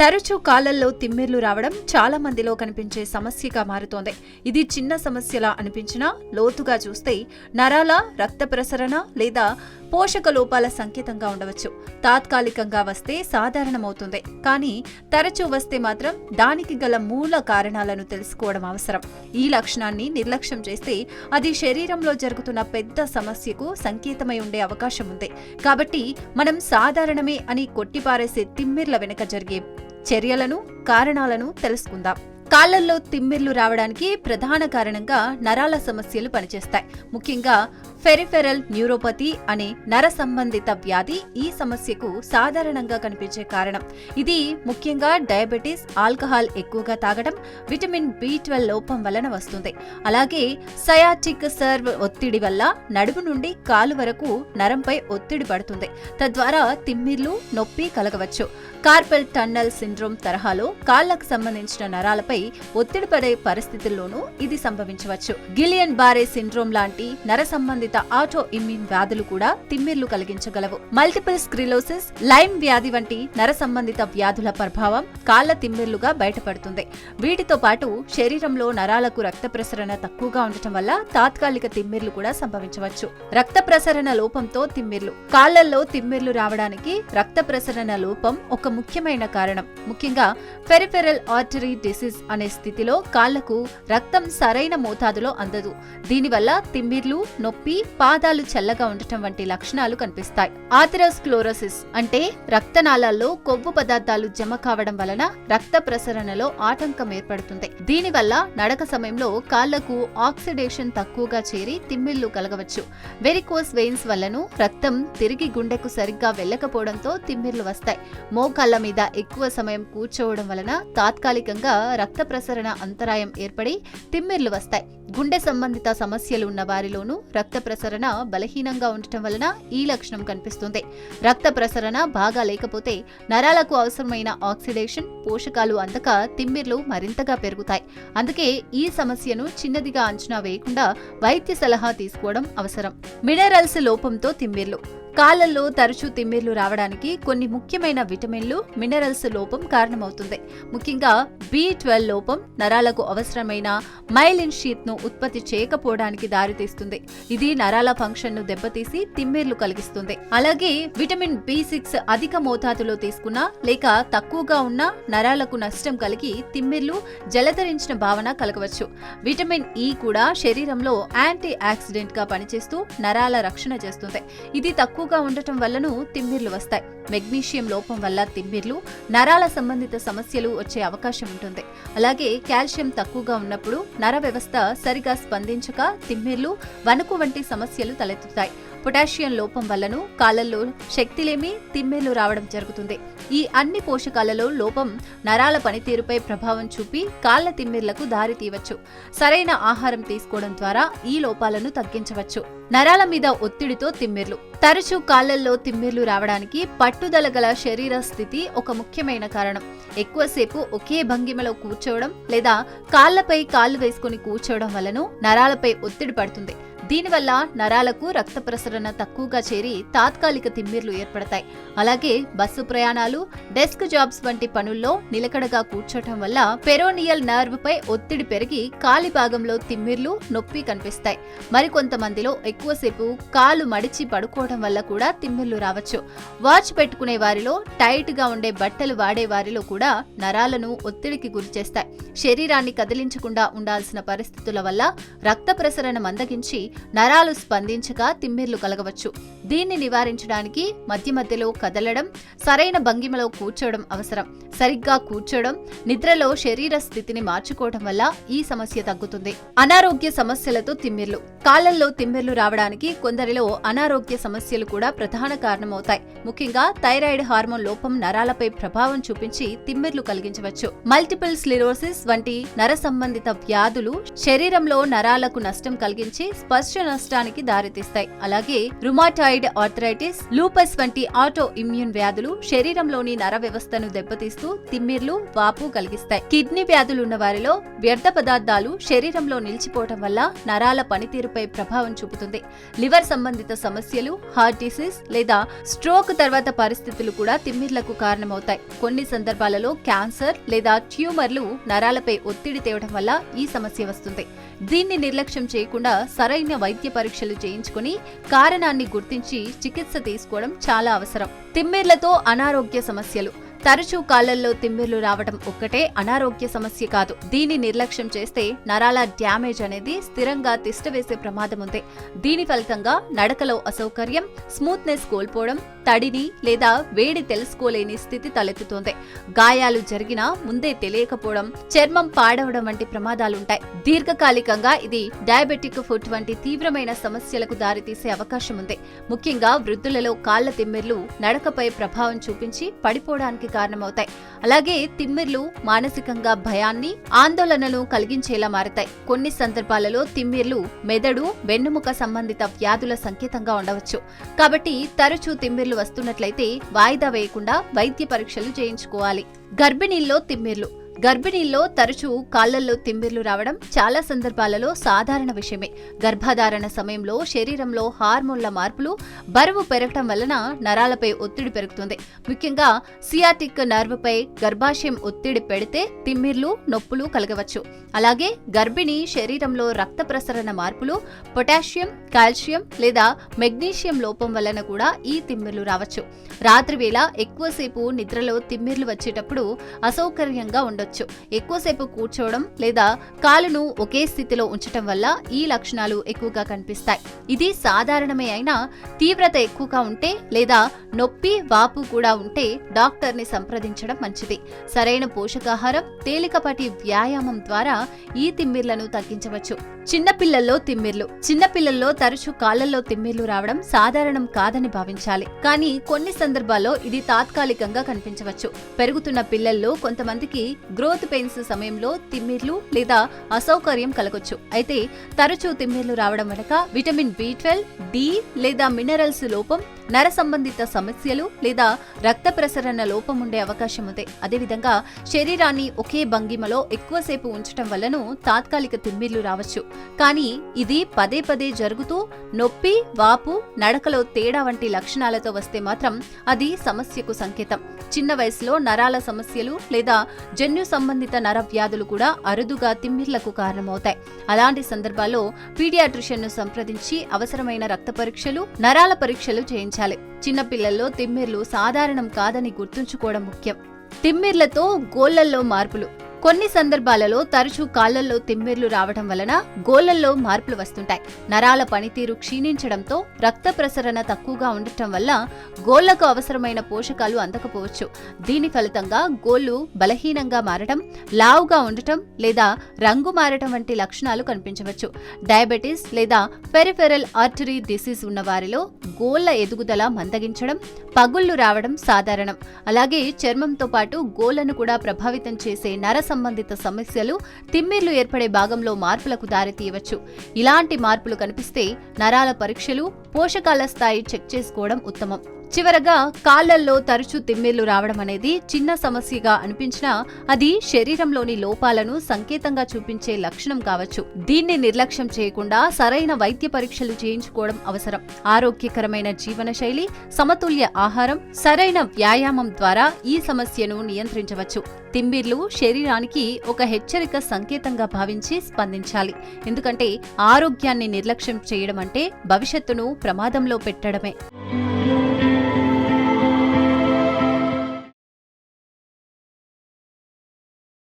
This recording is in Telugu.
తరచూ కాళ్లల్లో తిమ్మిర్లు రావడం చాలా మందిలో కనిపించే సమస్యగా మారుతోంది. ఇది చిన్న సమస్యలా అనిపించినా లోతుగా చూస్తే నరాల, రక్త ప్రసరణ లేదా పోషక లోపాల సంకేతంగా ఉండవచ్చు. తాత్కాలికంగా వస్తే సాధారణమవుతుంది, కానీ తరచూ వస్తే మాత్రం దానికి గల మూల కారణాలను తెలుసుకోవడం అవసరం. ఈ లక్షణాన్ని నిర్లక్ష్యం చేస్తే అది శరీరంలో జరుగుతున్న పెద్ద సమస్యకు సంకేతమై ఉండే అవకాశం ఉంది. కాబట్టి మనం సాధారణమే అని కొట్టిపారేసే తిమ్మిర్ల వెనుక జరిగే చర్యలను, కారణాలను తెలుసుకుందాం. కాళ్లల్లో తిమ్మిర్లు రావడానికి ప్రధాన కారణంగా నరాల సమస్యలు పనిచేస్తాయి. ముఖ్యంగా పెరిఫెరల్ న్యూరోపతి అనే నర సంబంధిత వ్యాధి ఈ సమస్యకు సాధారణంగా కనిపించే కారణం. ఇది ముఖ్యంగా డయాబెటీస్, ఆల్కహాల్ ఎక్కువగా తాగడం, విటమిన్ B12 లోపం వలన వస్తుంది. అలాగే సయాటిక్ సర్వ్ ఒత్తిడి వల్ల నడుము నుండి కాలు వరకు నరంపై ఒత్తిడి పడుతుంది. తద్వారా తిమ్మిర్లు, నొప్పి కలగవచ్చు. కార్పెల్ టన్నల్ సిండ్రోమ్ తరహాలో కాళ్లకు సంబంధించిన నరాలపై ఒత్తిడి పడే పరిస్థితుల్లోనూ ఇది సంభవించవచ్చు. గిలియన్ బారే సిండ్రోమ్ లాంటి నర సంబంధిత ఆటో ఇమ్యూన్ వ్యాధులు కూడా తిమ్మిర్లు కలిగించగలవు. మల్టిపుల్ స్క్లిరోసిస్, లైమ్ వ్యాధి వంటి నర సంబంధిత వ్యాధుల ప్రభావం కాళ్ల తిమ్మిర్లుగా బయటపడుతుంది. వీటితో పాటు శరీరంలో నరాలకు రక్త ప్రసరణ తక్కువగా ఉండటం వల్ల తాత్కాలిక తిమ్మిర్లు కూడా సంభవించవచ్చు. రక్త ప్రసరణ లోపంతో తిమ్మిర్లు. కాళ్లల్లో తిమ్మిర్లు రావడానికి రక్త ప్రసరణ లోపం ఒక ముఖ్యమైన కారణం. ముఖ్యంగా పెరిఫెరల్ ఆర్టరీ డిసీజ్ అనే స్థితిలో కాళ్లకు రక్తం సరైన మోతాదులో అందదు. దీనివల్ల తిమ్మిర్లు, నొప్పి, పాదాలు చల్లగా ఉండటం వంటి లక్షణాలు కనిపిస్తాయి. ఆథెరోస్క్లెరోసిస్ అంటే రక్తనాళాల్లో కొవ్వు పదార్థాలు జమ కావడం వలన రక్త ప్రసరణలో ఆటంకం ఏర్పడుతుంది. దీనివల్ల నడక సమయంలో కాళ్లకు ఆక్సిడేషన్ తక్కువగా చేరి తిమ్మిర్లు కలగవచ్చు. వెరికోస్ వెయిన్స్ వల్లను రక్తం తిరిగి గుండెకు సరిగ్గా వెళ్లకపోవడంతో తిమ్మిర్లు వస్తాయి. మోకాళ్ల మీద ఎక్కువ సమయం కూర్చోవడం వలన తాత్కాలికంగా రక్త ప్రసరణ అంతరాయం ఏర్పడి తిమ్మిర్లు వస్తాయి. గుండె సంబంధిత సమస్యలు ఉన్న వారిలోనూ రక్త ప్రసరణ బలహీనంగా ఉండటం వలన ఈ లక్షణం కనిపిస్తుంది. రక్త ప్రసరణ బాగా లేకపోతే నరాలకు అవసరమైన ఆక్సిడేషన్, పోషకాలు అందక తిమ్మిర్లు మరింతగా పెరుగుతాయి. అందుకే ఈ సమస్యను చిన్నదిగా అంచనా వేయకుండా వైద్య సలహా తీసుకోవడం అవసరం. మినరల్స్ లోపంతో తిమ్మిర్లు. కాళ్లల్లో తరచూ తిమ్మిర్లు రావడానికి కొన్ని ముఖ్యమైన విటమిన్లు, మినరల్స్ లోపం కారణమవుతుంది. ముఖ్యంగా B12 లోపం నరాలకు అవసరమైన మైలిన్ షీత్ ను ఉత్పత్తి చేయకపోవడానికి దారితీస్తుంది. ఇది నరాల ఫంక్షన్ ను దెబ్బతీసి తిమ్మిర్లు కలిగిస్తుంది. అలాగే విటమిన్ B6 అధిక మోతాదులో తీసుకున్నా లేక తక్కువగా ఉన్నా నరాలకు నష్టం కలిగి తిమ్మిర్లు, జలధరించిన భావన కలగవచ్చు. విటమిన్ E కూడా శరీరంలో యాంటీ ఆక్సిడెంట్ గా పనిచేస్తూ నరాల రక్షణ చేస్తుంది. ఇది తక్కువగా ఉండటం వల్లనూ తిమ్మిర్లు వస్తాయి. మెగ్నీషియం లోపం వల్ల తిమ్మిర్లు, నరాల సంబంధిత సమస్యలు వచ్చే అవకాశం ఉంటుంది. అలాగే కాల్షియం తక్కువగా ఉన్నప్పుడు నర వ్యవస్థ సరిగా స్పందించక తిమ్మిర్లు, వణుకు వంటి సమస్యలు తలెత్తుతాయి. పొటాషియం లోపం వల్లను కాళ్లలో శక్తిలేమి, తిమ్మిర్లు రావడం జరుగుతుంది. ఈ అన్ని పోషకాలలో లోపం నరాల పనితీరుపై ప్రభావం చూపి కాళ్ల తిమ్మిర్లకు దారి తీయవచ్చు. సరైన ఆహారం తీసుకోవడం ద్వారా ఈ లోపాలను తగ్గించవచ్చు. నరాల మీద ఒత్తిడితో తిమ్మిర్లు. తరచూ కాళ్లల్లో తిమ్మిర్లు రావడానికి పట్టుదల గల శరీర స్థితి ఒక ముఖ్యమైన కారణం. ఎక్కువసేపు ఒకే భంగిమలో కూర్చోవడం లేదా కాళ్లపై కాళ్లు వేసుకుని కూర్చోవడం వలన నరాలపై ఒత్తిడి పడుతుంది. దీనివల్ల నరాలకు రక్త ప్రసరణ తక్కువగా చేరి తాత్కాలిక తిమ్మిర్లు ఏర్పడతాయి. అలాగే బస్సు ప్రయాణాలు, డెస్క్ జాబ్స్ వంటి పనుల్లో నిలకడగా కూర్చోటం వల్ల పెరోనియల్ నర్వ్ పై ఒత్తిడి పెరిగి కాలి భాగంలో తిమ్మిర్లు, నొప్పి కనిపిస్తాయి. మరికొంతమందిలో ఎక్కువసేపు కాలు మడిచి పడుకోవడం వల్ల కూడా తిమ్మిర్లు రావచ్చు. వాచ్ పెట్టుకునే వారిలో, టైట్ గా ఉండే బట్టలు వాడే వారిలో కూడా నరాలను ఒత్తిడికి గురిచేస్తాయి. శరీరాన్ని కదిలించకుండా ఉండాల్సిన పరిస్థితుల వల్ల రక్త ప్రసరణ మందగించి నరాలు స్పందించక తిమ్మిర్లు కలగవచ్చు. దీన్ని నివారించడానికి మధ్య మధ్యలో కదలడం, సరైన భంగిమలో కూర్చోవడం అవసరం. సరిగ్గా కూర్చోవడం, నిద్రలో శరీర స్థితిని మార్చుకోవడం వల్ల ఈ సమస్య తగ్గుతుంది. అనారోగ్య సమస్యలతో తిమ్మిర్లు. కాళ్లల్లో తిమ్మిర్లు రావడానికి కొందరిలో అనారోగ్య సమస్యలు కూడా ప్రధాన కారణమవుతాయి. ముఖ్యంగా థైరాయిడ్ హార్మోన్ లోపం నరాలపై ప్రభావం చూపించి తిమ్మిర్లు కలిగించవచ్చు. మల్టిపుల్ స్క్లిరోసిస్ వంటి నర సంబంధిత వ్యాధులు శరీరంలో నరాలకు నష్టం కలిగించి స్పర్శ నష్టానికి దారితీస్తాయి. అలాగే రుమాటాయిడ్ రుమటాయిడ్ ఆర్థరైటిస్, లూపస్ వంటి ఆటో ఇమ్యూన్ వ్యాధులు శరీరంలోని నర వ్యవస్థను దెబ్బతీస్తూ తిమ్మిర్లు, వాపు కలిగిస్తాయి. కిడ్నీ వ్యాధులున్న వారిలో వ్యర్థ పదార్థాలు శరీరంలో నిలిచిపోవటం వల్ల నరాల పనితీరుపై ప్రభావం చూపుతుంది. లివర్ సంబంధిత సమస్యలు, హార్ట్ డిసీజ్ లేదా స్ట్రోక్ తర్వాత పరిస్థితులు కూడా తిమ్మిర్లకు కారణమవుతాయి. కొన్ని సందర్భాలలో క్యాన్సర్ లేదా ట్యూమర్లు నరాలపై ఒత్తిడి తేవడం వల్ల ఈ సమస్య వస్తుంది. దీన్ని నిర్లక్ష్యం చేయకుండా సరైన వైద్య పరీక్షలు చేయించుకుని కారణాన్ని గుర్తించి చికిత్స తీసుకోవడం చాలా అవసరం. తిమ్మిర్లతో అనారోగ్య సమస్యలు. తరచూ కాళ్లల్లో తిమ్మిర్లు రావడం ఒక్కటే అనారోగ్య సమస్య కాదు. దీన్ని నిర్లక్ష్యం చేస్తే నరాల డ్యామేజ్ అనేది స్థిరంగా తిష్టవేసే ప్రమాదం ఉంది. దీని ఫలితంగా నడకలో అసౌకర్యం, స్మూత్నెస్ కోల్పోవడం, తడిని లేదా వేడి తెలుసుకోలేని స్థితి తలెత్తుతోంది. గాయాలు జరిగినా ముందే తెలియకపోవడం, చర్మం పాడవడం వంటి ప్రమాదాలుంటాయి. దీర్ఘకాలికంగా ఇది డయాబెటిక్ ఫుట్ వంటి తీవ్రమైన సమస్యలకు దారితీసే అవకాశం ఉంది. ముఖ్యంగా వృద్ధులలో కాళ్ల తిమ్మిర్లు నడకపై ప్రభావం చూపించి పడిపోవడానికి కారణమవుతాయి. అలాగే తిమ్మిర్లు మానసికంగా భయాన్ని, ఆందోళనను కలిగించేలా మారతాయి. కొన్ని సందర్భాలలో తిమ్మిర్లు మెదడు, వెన్నుముక సంబంధిత వ్యాధుల సంకేతంగా ఉండవచ్చు. కాబట్టి తరచూ తిమ్మిర్లు వస్తున్నట్లయితే వాయిదా వేయకుండా వైద్య పరీక్షలు చేయించుకోవాలి. గర్భిణీల్లో తిమ్మిర్లు. గర్భిణీల్లో తరచూ కాళ్లల్లో తిమ్మిర్లు రావడం చాలా సందర్భాలలో సాధారణ విషయమే. గర్భధారణ సమయంలో శరీరంలో హార్మోన్ల మార్పులు, బరువు పెరగటం వలన నరాలపై ఒత్తిడి పెరుగుతుంది. ముఖ్యంగా సియాటిక్ నర్వ్పై గర్భాశయం ఒత్తిడి పెడితే తిమ్మిర్లు, నొప్పులు కలగవచ్చు. అలాగే గర్భిణీ శరీరంలో రక్త ప్రసరణ మార్పులు, పొటాషియం, కాల్షియం లేదా మెగ్నీషియం లోపం వలన కూడా ఈ తిమ్మిర్లు రావచ్చు. రాత్రివేళ ఎక్కువసేపు నిద్రలో తిమ్మిర్లు వచ్చేటప్పుడు అసౌకర్యంగా ఉండొచ్చు. ఎక్కువసేపు కూర్చోవడం లేదా కాలును ఒకే స్థితిలో ఉంచటం వల్ల ఈ లక్షణాలు ఎక్కువగా కనిపిస్తాయి. ఇది సాధారణమే అయినా తీవ్రత ఎక్కువగా ఉంటే లేదా నొప్పి, వాపు కూడా ఉంటే డాక్టర్ని సంప్రదించడం మంచిది. సరైన పోషకాహారం, తేలికపాటి వ్యాయామం ద్వారా ఈ తిమ్మిర్లను తగ్గించవచ్చు. చిన్నపిల్లల్లో తిమ్మిర్లు. చిన్నపిల్లల్లో తరచూ కాళ్లలో తిమ్మిర్లు రావడం సాధారణం కాదని భావించాలి. కానీ కొన్ని సందర్భాల్లో ఇది తాత్కాలికంగా కనిపించవచ్చు. పెరుగుతున్న పిల్లల్లో కొంతమందికి గ్రోత్ పెయిన్స్ సమయంలో తిమ్మిర్లు లేదా అసౌకర్యం కలగొచ్చు. అయితే తరచూ తిమ్మిర్లు రావడం వెనుక విటమిన్ B12, D లేదా మినరల్స్ లోపం, నర సంబంధిత సమస్యలు లేదా రక్త ప్రసరణ లోపం ఉండే అవకాశం ఉంది. అదేవిధంగా శరీరాన్ని ఒకే భంగిమలో ఎక్కువసేపు ఉంచటం వల్లనూ తాత్కాలిక తిమ్మిర్లు రావచ్చు. కానీ ఇది పదే పదే జరుగుతూ నొప్పి, వాపు, నడకలో తేడా వంటి లక్షణాలతో వస్తే మాత్రం అది సమస్యకు సంకేతం. చిన్న వయసులో నరాల సమస్యలు లేదా జన్యు సంబంధిత నర వ్యాధులు కూడా అరుదుగా తిమ్మిర్లకు కారణమవుతాయి. అలాంటి సందర్భాల్లో పీడియాట్రిషియన్ను సంప్రదించి అవసరమైన రక్త పరీక్షలు, నరాల పరీక్షలు చేయించాలి. చిన్నపిల్లల్లో తిమ్మిర్లు సాధారణం కాదని గుర్తుంచుకోవడం ముఖ్యం. తిమ్మిర్లతో గోళ్లల్లో మార్పులు. కొన్ని సందర్భాలలో తరచూ కాళ్లల్లో తిమ్మిర్లు రావడం వలన గోళ్లల్లో మార్పులు వస్తుంటాయి. నరాల పనితీరు క్షీణించడంతో రక్త ప్రసరణ తక్కువగా ఉండటం వల్ల గోళ్లకు అవసరమైన పోషకాలు అందకపోవచ్చు. దీని ఫలితంగా గోళ్లు బలహీనంగా మారటం, లావుగా ఉండటం లేదా రంగు మారటం వంటి లక్షణాలు కనిపించవచ్చు. డయాబెటీస్ లేదా పెరిఫెరల్ ఆర్టరీ డిసీజ్ ఉన్న వారిలో గోళ్ల ఎదుగుదల మందగించడం, పగుళ్లు రావడం సాధారణం. అలాగే చర్మంతో పాటు గోళ్లను కూడా ప్రభావితం చేసే నర సంబంధిత సమస్యలు తిమ్మిర్లు ఏర్పడే భాగంలో మార్పులకు దారితీయవచ్చు. ఇలాంటి మార్పులు కనిపిస్తే నరాల పరీక్షలు, పోషకాల స్థాయి చెక్ చేసుకోవడం ఉత్తమం. చివరగా కాళ్లల్లో తరచూ తిమ్మిర్లు రావడం అనేది చిన్న సమస్యగా అనిపించినా అది శరీరంలోని లోపాలను సంకేతంగా చూపించే లక్షణం కావచ్చు. దీన్ని నిర్లక్ష్యం చేయకుండా సరైన వైద్య పరీక్షలు చేయించుకోవడం అవసరం. ఆరోగ్యకరమైన జీవనశైలి, సమతుల్య ఆహారం, సరైన వ్యాయామం ద్వారా ఈ సమస్యను నియంత్రించవచ్చు. తిమ్మిర్లు శరీరానికి ఒక హెచ్చరిక సంకేతంగా భావించి స్పందించాలి. ఎందుకంటే ఆరోగ్యాన్ని నిర్లక్ష్యం చేయడం అంటే భవిష్యత్తును ప్రమాదంలో పెట్టడమే.